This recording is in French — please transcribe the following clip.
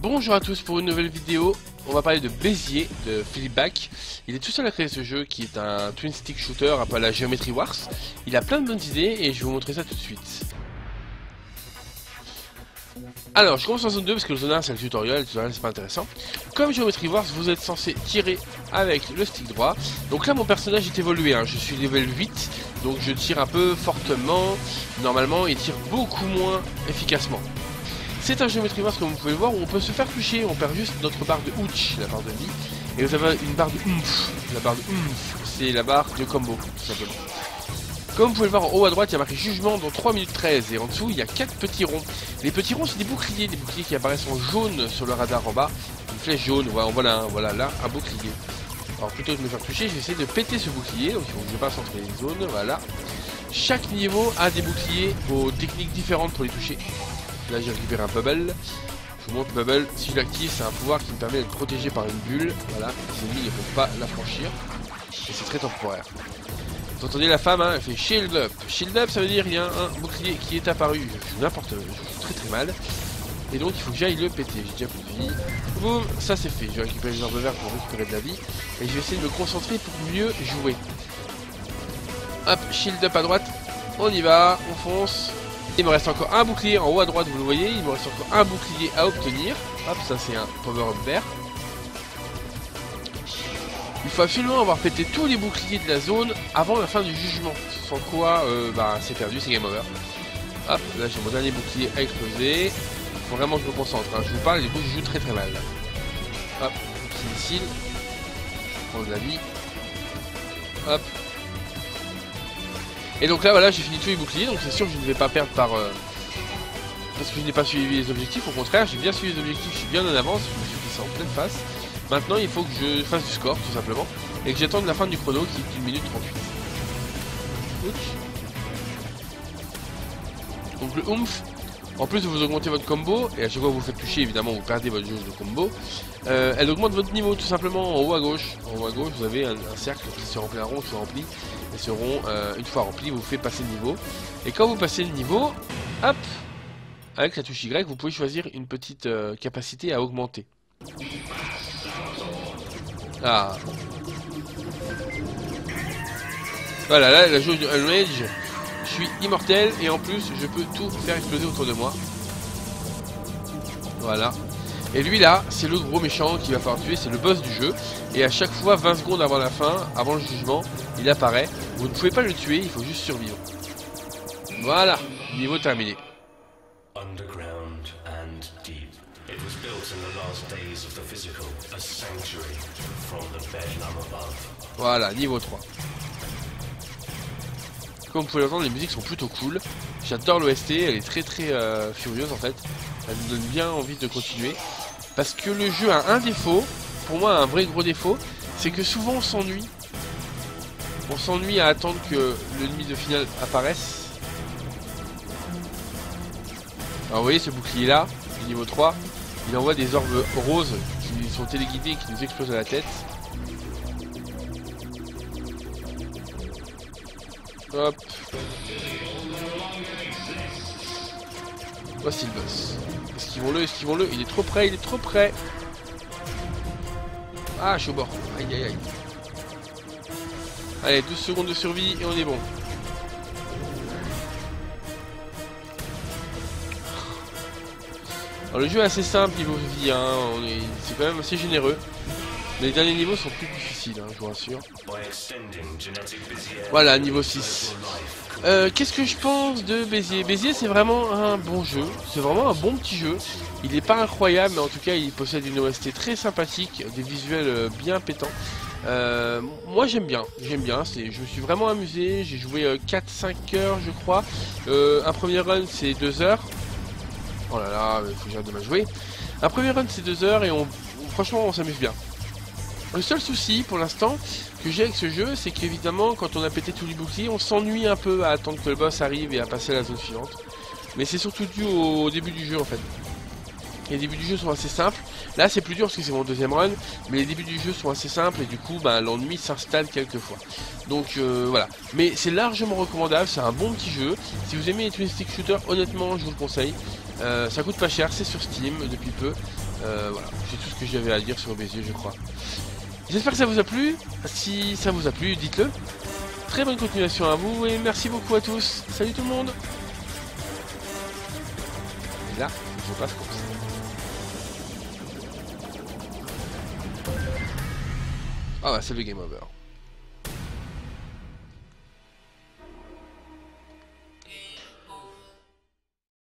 Bonjour à tous pour une nouvelle vidéo. On va parler de Béziers de Philippe Bach. Il est tout seul à créer ce jeu qui est un twin stick shooter un peu à la Geometry Wars. Il a plein de bonnes idées et je vais vous montrer ça tout de suite. Alors je commence en zone 2 parce que le zone 1 c'est le tutoriel c'est pas intéressant. Comme Geometry Wars, vous êtes censé tirer avec le stick droit. Donc là mon personnage est évolué, je suis level 8, donc je tire un peu fortement. Normalement il tire beaucoup moins efficacement. C'est un Geometry Wars comme vous pouvez le voir où on peut se faire toucher, on perd juste notre barre de ouch, la barre de vie. Et vous avez une barre de oomph, la barre de oomph, c'est la barre de combo tout simplement. Comme vous pouvez le voir en haut à droite, il y a marqué jugement dans 3 minutes 13 et en dessous il y a 4 petits ronds. Les petits ronds c'est des boucliers qui apparaissent en jaune sur le radar en bas. Une flèche jaune, voilà là un bouclier. Alors plutôt que de me faire toucher, je vais essayer de péter ce bouclier, donc il faut que je passe entre les zones, voilà. Chaque niveau a des boucliers aux techniques différentes pour les toucher. Là j'ai récupéré un bubble. Je vous montre le bubble, si je l'active c'est un pouvoir qui me permet d'être protégé par une bulle. Voilà, les ennemis ne peuvent pas la franchir. Et c'est très temporaire. Vous entendez la femme, elle fait shield up. Shield up ça veut dire il y a un bouclier qui est apparu. Je joue n'importe quoi, je joue très mal. Et donc il faut que j'aille le péter. J'ai déjà plus de vie. Boum, ça c'est fait. Je vais récupérer les orbes verts pour récupérer de la vie. Et je vais essayer de me concentrer pour mieux jouer. Hop, shield up à droite. On y va, on fonce. Il me reste encore un bouclier en haut à droite, vous le voyez. Il me reste encore un bouclier à obtenir. Hop, ça c'est un power-up vert. Il faut absolument avoir pété tous les boucliers de la zone avant la fin du jugement. Sans quoi, c'est perdu, c'est game over. Hop, là j'ai mon dernier bouclier à exploser. Il faut vraiment que je me concentre. Je vous parle, du coup je joue très mal. Hop, petit missile. Je prends de la vie. Hop. Et donc là voilà, j'ai fini tous les boucliers, donc c'est sûr que je ne vais pas perdre parce que je n'ai pas suivi les objectifs. Au contraire, j'ai bien suivi les objectifs, je suis bien en avance, je me suis pris ça en pleine face. Maintenant il faut que je fasse du score tout simplement et que j'attende la fin du chrono qui est 1 minute 38. Ouch. Donc le oomph, en plus de vous augmenter votre combo, et à chaque fois que vous faites toucher évidemment vous perdez votre jauge de combo, elle augmente votre niveau tout simplement en haut à gauche. En haut à gauche vous avez un cercle qui se remplit, un rond qui se remplit, et ce rond une fois rempli vous fait passer le niveau. Et quand vous passez le niveau, hop, avec la touche Y vous pouvez choisir une petite capacité à augmenter. Ah. Voilà, là la jauge de Unrage, je suis immortel et en plus je peux tout faire exploser autour de moi. Voilà. Et lui là, c'est le gros méchant qu'il va falloir tuer, c'est le boss du jeu. Et à chaque fois, 20 secondes avant la fin, avant le jugement, il apparaît. Vous ne pouvez pas le tuer, il faut juste survivre. Voilà, niveau terminé. Underground and deep. It was built in the last days of the physical, a sanctuary from the bedlam above. Voilà, niveau 3. Comme vous pouvez l'entendre, les musiques sont plutôt cool. J'adore l'OST, elle est très furieuse en fait. Elle me donne bien envie de continuer. Parce que le jeu a un défaut, pour moi un vrai gros défaut, c'est que souvent on s'ennuie. On s'ennuie à attendre que l'ennemi de finale apparaisse. Alors vous voyez ce bouclier là, du niveau 3, il envoie des orbes roses qui sont téléguidés et qui nous explosent à la tête. Hop. Voici le boss. Esquivons-le, il est trop près, Ah, je suis au bord. Aïe. Allez, 12 secondes de survie et on est bon. Alors le jeu est assez simple niveau vie, c'est quand même assez généreux. Mais les derniers niveaux sont plus difficiles, je vous rassure. Voilà, niveau 6. Qu'est-ce que je pense de Béziers? Béziers c'est vraiment un bon jeu, c'est vraiment un bon petit jeu. Il n'est pas incroyable, mais en tout cas il possède une OST très sympathique, des visuels bien pétants. Moi j'aime bien, je me suis vraiment amusé, j'ai joué 4-5 heures je crois. Un premier run c'est 2 heures. Oh là là, il faut que j'arrête de mal jouer. Un premier run c'est 2 heures et franchement on s'amuse bien. Le seul souci pour l'instant que j'ai avec ce jeu, c'est qu'évidemment quand on a pété tous les boucliers, on s'ennuie un peu à attendre que le boss arrive et à passer à la zone suivante. Mais c'est surtout dû au début du jeu en fait. Les débuts du jeu sont assez simples. Là c'est plus dur parce que c'est mon deuxième run, mais les débuts du jeu sont assez simples et du coup l'ennui s'installe quelquefois. Donc voilà. Mais c'est largement recommandable, c'est un bon petit jeu. Si vous aimez les twin stick shooters, honnêtement je vous le conseille. Ça coûte pas cher, c'est sur Steam depuis peu. Voilà, c'est tout ce que j'avais à dire sur Béziers, je crois. J'espère que ça vous a plu. Si ça vous a plu, dites-le. Très bonne continuation à vous et merci beaucoup à tous. Salut tout le monde. Et là, je passe comme ça. Ah bah c'est le game over.